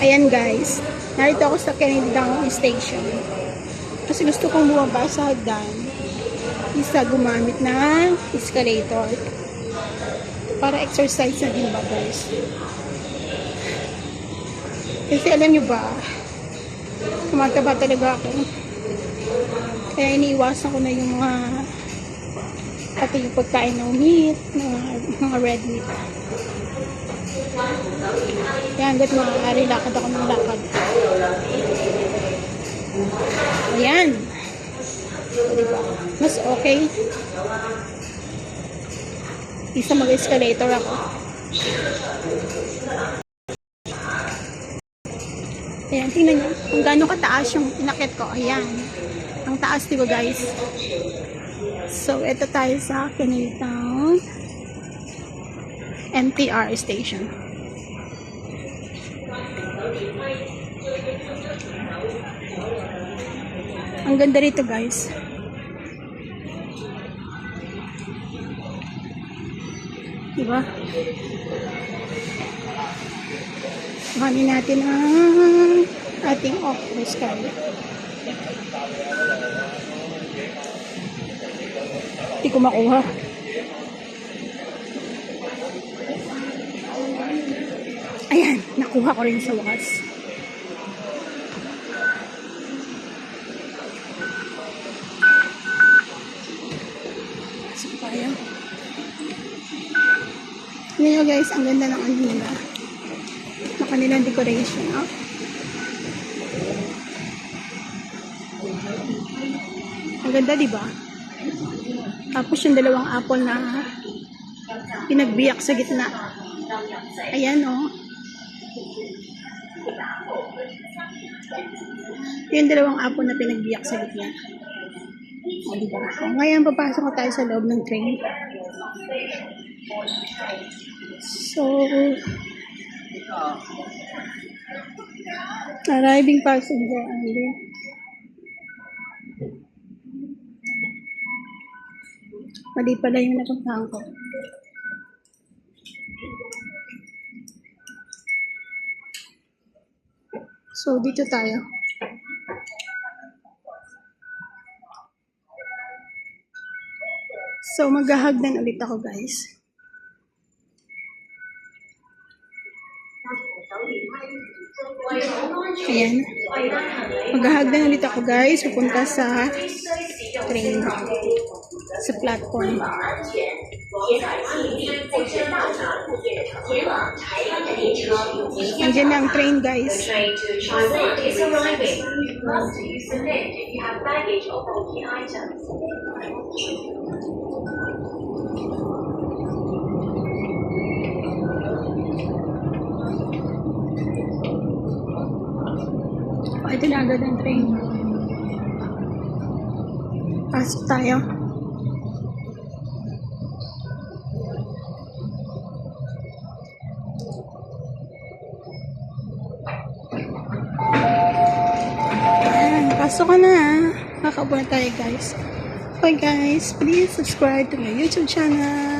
Ayan guys, narito ako sa Kennedy Down Station. Kasi gusto kong bumaba sa hagdan. Isa gumamit ng escalator. Para exercise na din ba guys? Kasi alam nyo ba, tumataba talaga ako. Kaya iniiwasan ko na yung pati yung pagkain ng meat, mga red meat. Kaya hanggat maaari, lakad ako ng lakad. Ayan. Diba? Mas okay. Isa mag-escalator ako. Ayan, tingnan nyo. Kung gano'ng kataas yung inakit ko. Ayan. Ang taas, diba guys? So, ito tayo sa Kennedy Town MTR station. Ang ganda rito guys. Diba? Kuhanin natin ang ating off-road sky. Hindi ko makuha. Ayan, nakuha ko rin sa wakas. Pasok tayo. Tignan nyo guys, ang ganda ng ano nila. Ng kanilang decoration. Oh. Ang ganda, diba? Tapos yung dalawang apple na pinagbiyak sa gitna. Ayan, oh. Yung dalawang apple na pinagbiyak sa gitna. O, diba? O, ngayon, papasok ko tayo sa loob ng train. So, arriving passenger only. Mali pala yung napuntahan ko. So, dito tayo. So, maghahagdan ulit ako, guys. Ayan. Maghahagdan ulit ako, guys. Pupunta sa train. Sa platform. Andiyan na ang train, guys. Ito na agad ang train. Pasok tayo. Ayan, pasok ka na. Kakaupo na tayo guys. Okay guys, please subscribe to my YouTube channel.